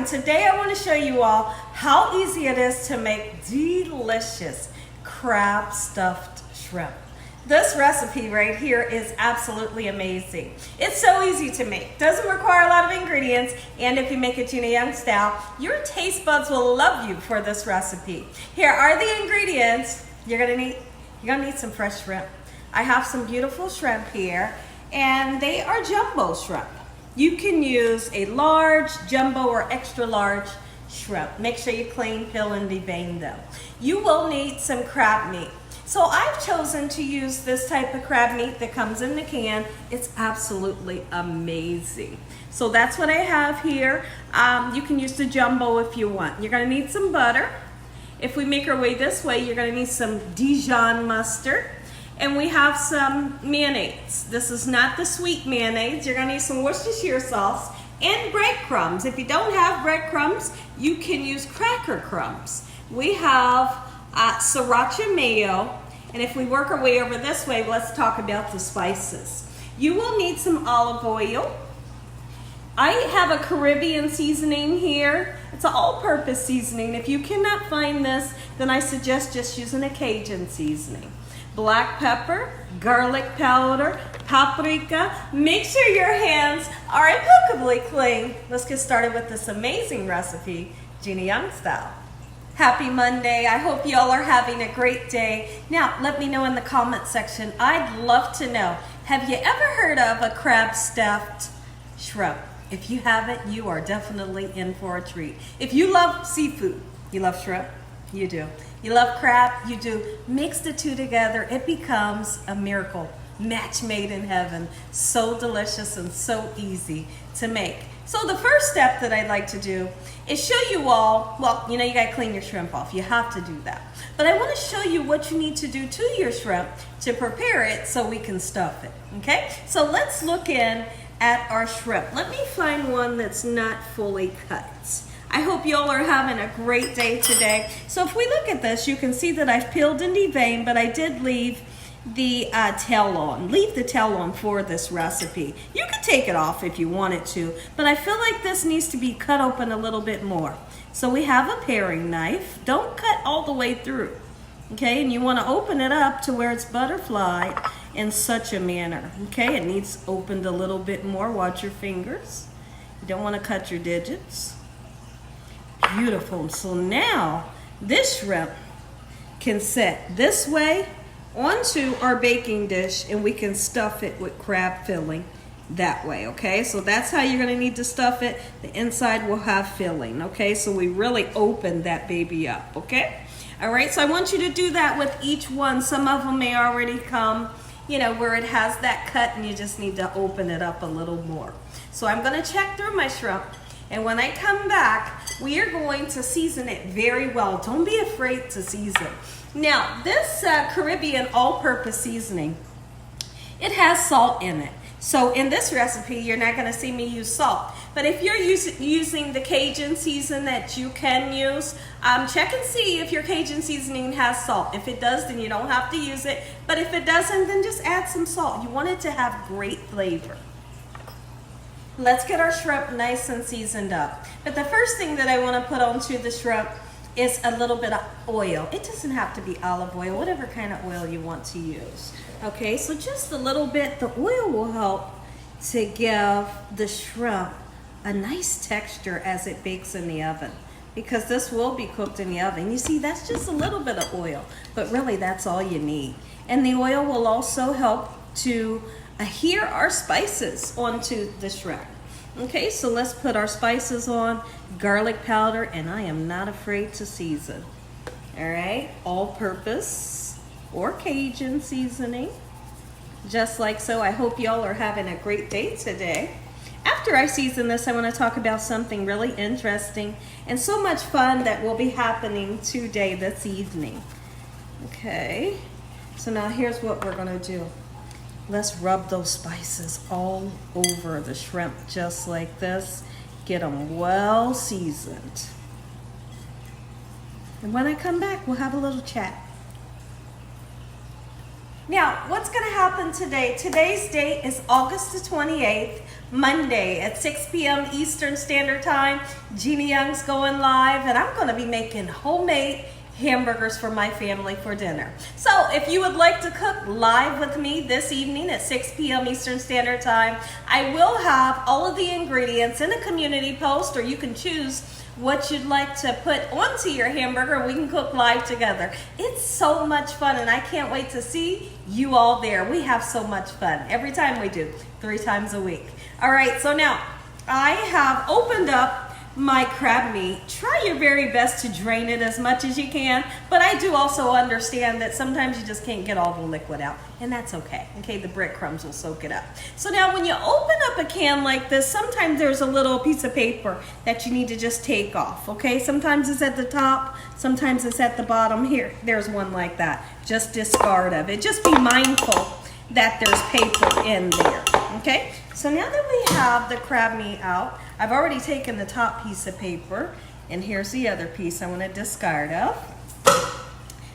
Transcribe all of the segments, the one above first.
today I want to show you all how easy it is to make delicious crab stuffed shrimp. This recipe right here is absolutely amazing. It's so easy to make, doesn't require a lot of ingredients, and if you make it Gina Young style, your taste buds will love you for this recipe. Here are the ingredients. You're gonna need some fresh shrimp. I have some beautiful shrimp here, and they are jumbo shrimp. You can use a large, jumbo, or extra large shrimp. Make sure you clean, peel, and devein them. You will need some crab meat. So I've chosen to use this type of crab meat that comes in the can. It's absolutely amazing. So that's what I have here. You can use the jumbo if you want. You're gonna need some butter. If we make our way this way, you're gonna need some Dijon mustard. And we have some mayonnaise. This is not the sweet mayonnaise. You're gonna need some Worcestershire sauce and breadcrumbs. If you don't have breadcrumbs, you can use cracker crumbs. We have sriracha mayo. And if we work our way over this way, let's talk about the spices. You will need some olive oil. I have a Caribbean seasoning here. It's an all-purpose seasoning. If you cannot find this, then I suggest just using a Cajun seasoning. Black pepper, garlic powder, paprika. Make sure your hands are impeccably clean. Let's get started with this amazing recipe, Gina Young style. Happy Monday. I hope y'all are having a great day. Now, let me know in the comment section. I'd love to know, have you ever heard of a crab stuffed shrimp? If you haven't, you are definitely in for a treat. If you love seafood, you love shrimp, you do. You love crab, you do. Mix the two together, it becomes a miracle. Match made in heaven. So delicious and so easy to make. So the first step that I'd like to do is show you all, well, you gotta clean your shrimp off. You have to do that. But I wanna show you what you need to do to your shrimp to prepare it so we can stuff it, okay? So let's look in at our shrimp. Let me find one that's not fully cut. I hope y'all are having a great day today. So if we look at this, you can see that I've peeled and deveined, but I did leave the tail on. Leave the tail on for this recipe. You can take it off if you wanted to, but I feel like this needs to be cut open a little bit more. So we have a paring knife. Don't cut all the way through, okay? And you want to open it up to where it's butterflied in such a manner, okay? It needs opened a little bit more. Watch your fingers. You don't want to cut your digits. Beautiful. So now this shrimp can set this way onto our baking dish, and we can stuff it with crab filling that way, okay? So that's how you're gonna need to stuff it. The inside will have filling, okay? So we really open that baby up, okay? All right, so I want you to do that with each one. Some of them may already come, where it has that cut, and you just need to open it up a little more. So I'm gonna check through my shrimp, and when I come back, we are going to season it very well. Don't be afraid to season. Now, this Caribbean all-purpose seasoning, it has salt in it. So in this recipe, you're not gonna see me use salt. But if you're using the Cajun season that you can use, check and see if your Cajun seasoning has salt. If it does, then you don't have to use it. But if it doesn't, then just add some salt. You want it to have great flavor. Let's get our shrimp nice and seasoned up. But the first thing that I wanna put onto the shrimp is a little bit of oil. It doesn't have to be olive oil, whatever kind of oil you want to use. Okay, so just a little bit. The oil will help to give the shrimp a nice texture as it bakes in the oven, because this will be cooked in the oven. You see, that's just a little bit of oil, but really that's all you need. And the oil will also help to adhere our spices onto the shrimp. Okay, so let's put our spices on, garlic powder, and I am not afraid to season. All right, all-purpose or Cajun seasoning, just like so. I hope y'all are having a great day today. After I season this, I want to talk about something really interesting and so much fun that will be happening today, this evening. Okay, so now here's what we're gonna do. Let's rub those spices all over the shrimp just like this. Get them well seasoned. And when I come back, we'll have a little chat. Now, what's going to happen today? Today's date is August the 28th, Monday at 6 p.m. Eastern Standard Time. Gina Young's going live, and I'm going to be making homemade hamburgers for my family for dinner. So if you would like to cook live with me this evening at 6 p.m. Eastern Standard Time, I will have all of the ingredients in a community post, or you can choose what you'd like to put onto your hamburger and we can cook live together. It's so much fun, and I can't wait to see you all there. We have so much fun every time we do, 3 times a week. All right, so now I have opened up my crab meat. Try your very best to drain it as much as you can, but I do also understand that sometimes you just can't get all the liquid out, and that's okay. Okay, the breadcrumbs will soak it up. So now when you open up a can like this, sometimes there's a little piece of paper that you need to just take off, okay? Sometimes it's at the top, sometimes it's at the bottom. Here, there's one like that. Just discard of it. Just be mindful that there's paper in there, okay? So now that we have the crab meat out, I've already taken the top piece of paper, and here's the other piece I want to discard of.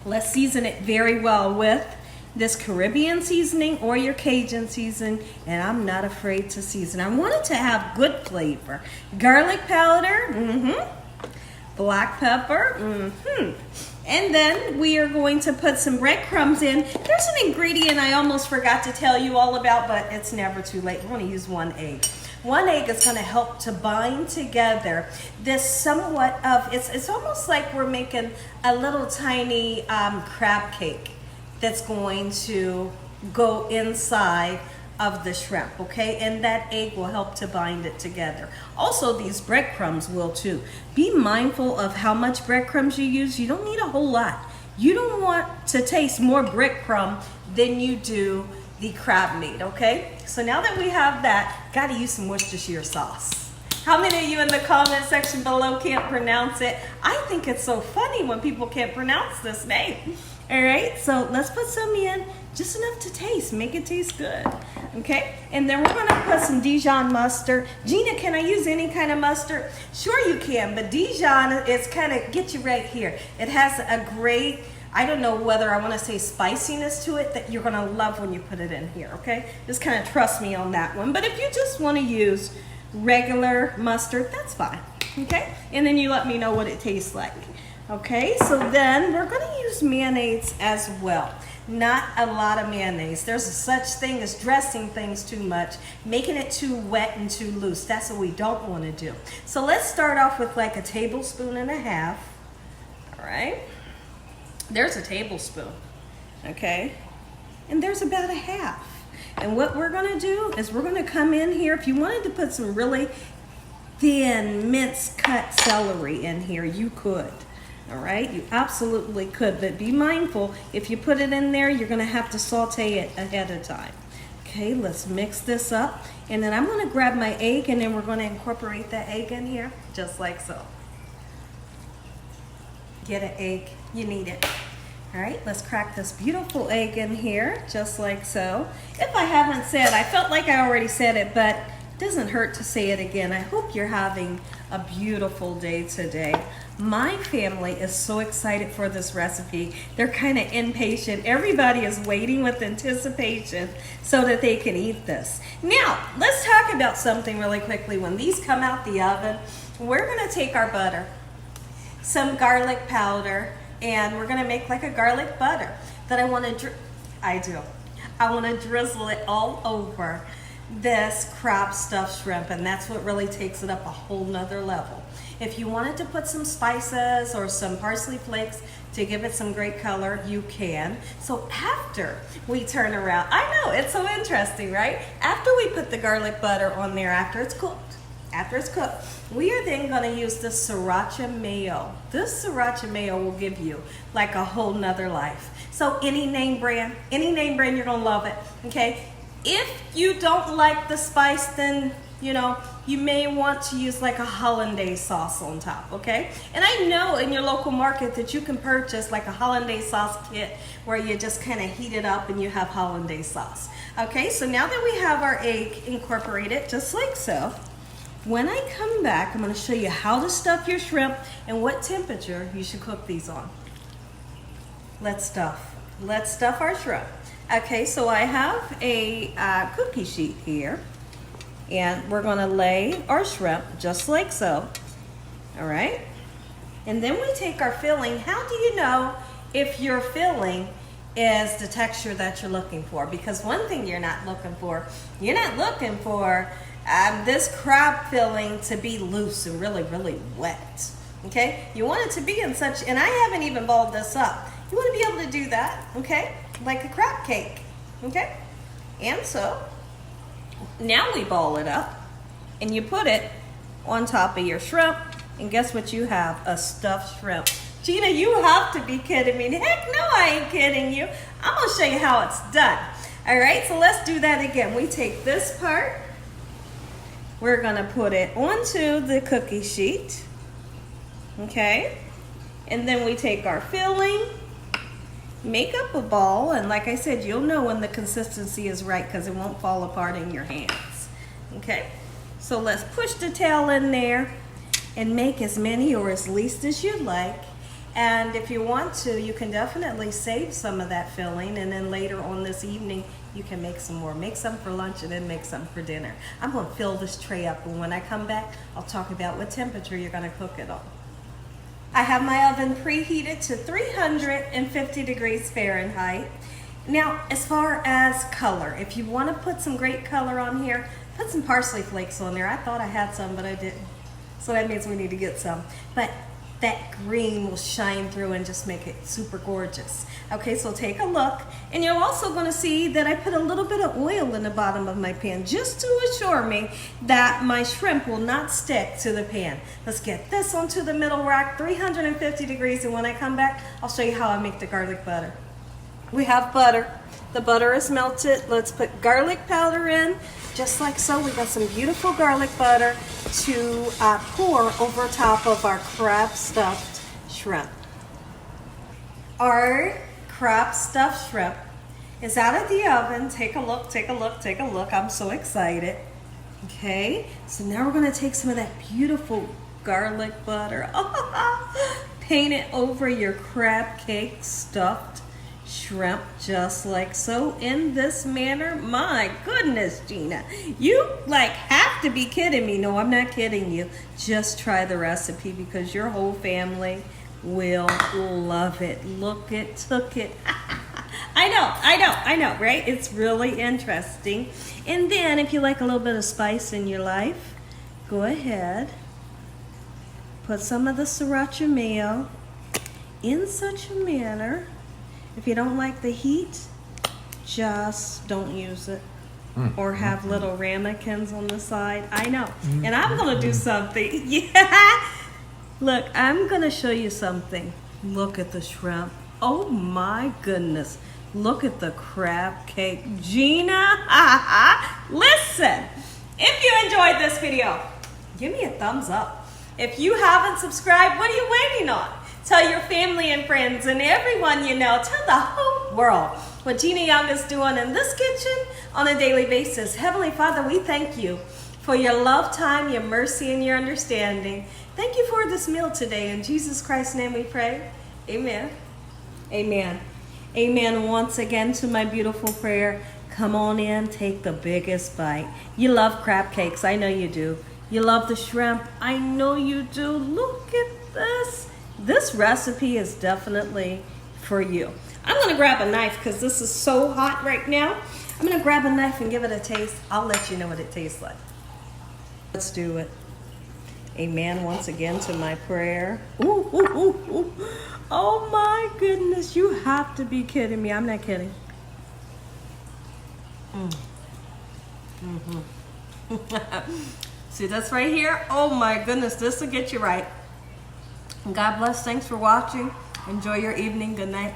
Let's season it very well with this Caribbean seasoning or your Cajun seasoning, and I'm not afraid to season. I want it to have good flavor. Garlic powder, black pepper, and then we are going to put some breadcrumbs in. There's an ingredient I almost forgot to tell you all about, but it's never too late. We're going to use 1 egg. 1 egg is going to help to bind together this somewhat of, it's almost like we're making a little tiny crab cake that's going to go inside of the shrimp, okay? And that egg will help to bind it together. Also, these breadcrumbs will too. Be mindful of how much breadcrumbs you use. You don't need a whole lot. You don't want to taste more breadcrumb than you do the crab meat, okay? So now that we have that, gotta use some Worcestershire sauce. How many of you in the comment section below can't pronounce it? I think it's so funny when people can't pronounce this name. All right, so let's put some in, just enough to taste, make it taste good, okay? And then we're gonna put some Dijon mustard. Gina, can I use any kind of mustard? Sure you can, but Dijon is kind of, get you right here. It has a great, I don't know whether I want to say spiciness to it that you're going to love when you put it in here, okay? Just kind of trust me on that one. But if you just want to use regular mustard, that's fine, okay? And then you let me know what it tastes like, okay? So then we're going to use mayonnaise as well. Not a lot of mayonnaise. There's a such thing as dressing things too much, making it too wet and too loose. That's what we don't want to do. So let's start off with like a tablespoon and a half, all right? There's a tablespoon, okay? And there's about a half. And what we're gonna do is we're gonna come in here. If you wanted to put some really thin minced cut celery in here, you could, all right? You absolutely could, but be mindful, if you put it in there, you're gonna have to saute it ahead of time. Okay, let's mix this up. And then I'm gonna grab my egg, and then we're gonna incorporate that egg in here, just like so. Get an egg, you need it. All right, let's crack this beautiful egg in here, just like so. If I haven't said, I felt like I already said it, but it doesn't hurt to say it again. I hope you're having a beautiful day today. My family is so excited for this recipe. They're kind of impatient. Everybody is waiting with anticipation so that they can eat this. Now, let's talk about something really quickly. When these come out the oven, we're gonna take our butter, some garlic powder, and we're gonna make like a garlic butter that I wanna drizzle it all over this crab stuffed shrimp, and that's what really takes it up a whole nother level. If you wanted to put some spices or some parsley flakes to give it some great color, you can. So after we turn around, I know, it's so interesting, right? After we put the garlic butter on there, after it's cooked, we are then going to use the sriracha mayo. This sriracha mayo will give you like a whole nother life. So any name brand, you're going to love it, okay? If you don't like the spice, then, you know, you may want to use like a hollandaise sauce on top, okay? And I know in your local market that you can purchase like a hollandaise sauce kit where you just kind of heat it up and you have hollandaise sauce. Okay, so now that we have our egg incorporated, just like so, when I come back, I'm going to show you how to stuff your shrimp and what temperature you should cook these on. Let's stuff our shrimp. Okay, so I have a cookie sheet here, and we're gonna lay our shrimp just like so. All right, and then we take our filling. How do you know if your filling is the texture that you're looking for? Because one thing you're not looking for this crab filling to be loose and really, really wet. Okay, you want it to be in such, and I haven't even balled this up. You want to be able to do that, okay, like a crab cake, okay? And so now we ball it up, and you put it on top of your shrimp, and guess what you have? A stuffed shrimp. Gina, you have to be kidding me. Heck no, I ain't kidding you. I'm gonna show you how it's done. All right, so let's do that again. We take this part, we're gonna put it onto the cookie sheet, okay? And then we take our filling, make up a ball, and like I said, you'll know when the consistency is right because it won't fall apart in your hands, okay? So let's push the tail in there and make as many or as least as you'd like. And if you want to, you can definitely save some of that filling, and then later on this evening, you can make some more. Make some for lunch and then make some for dinner. I'm gonna fill this tray up, and when I come back, I'll talk about what temperature you're gonna cook it on. I have my oven preheated to 350 degrees Fahrenheit. Now, as far as color, if you want to put some great color on here, put some parsley flakes on there. I thought I had some, but I didn't. So that means we need to get some. But that green will shine through and just make it super gorgeous. Okay, so take a look. And you're also going to see that I put a little bit of oil in the bottom of my pan just to assure me that my shrimp will not stick to the pan. Let's get this onto the middle rack, 350 degrees, and when I come back, I'll show you how I make the garlic butter. We have butter. The butter is melted. Let's put garlic powder in, just like so. We got some beautiful garlic butter to pour over top of our crab stuffed shrimp. Our crab stuffed shrimp is out of the oven. Take a look, take a look, take a look. I'm so excited. Okay, so now we're gonna take some of that beautiful garlic butter, paint it over your crab cake stuffed shrimp just like so, in this manner. My goodness, Gina, you like have to be kidding me. No, I'm not kidding you. Just try the recipe because your whole family will love it. Look it, took it. I know, right? It's really interesting. And then if you like a little bit of spice in your life, go ahead, put some of the sriracha mayo in such a manner. If you don't like the heat, just don't use it. Or have little ramekins on the side. I know. And I'm going to do something. Yeah. Look, I'm going to show you something. Look at the shrimp. Oh my goodness. Look at the crab cake. Gina, listen. If you enjoyed this video, give me a thumbs up. If you haven't subscribed, what are you waiting on? Tell your family and friends and everyone you know. Tell the whole world what Gina Young is doing in this kitchen on a daily basis. Heavenly Father, we thank you for your love time, your mercy, and your understanding. Thank you for this meal today. In Jesus Christ's name we pray. Amen. Amen. Amen. Once again to my beautiful prayer. Come on in, take the biggest bite. You love crab cakes. I know you do. You love the shrimp. I know you do. Look at this. This recipe is definitely for you. I'm going to grab a knife because this is so hot right now. I'm going to grab a knife and give it a taste. I'll let you know what it tastes like. Let's do it. Amen. Once again to my prayer. Ooh, ooh, ooh, ooh. Oh my goodness. You have to be kidding me. I'm not kidding. See this right here? Oh my goodness. This will get you right. God bless. Thanks for watching. Enjoy your evening. Good night.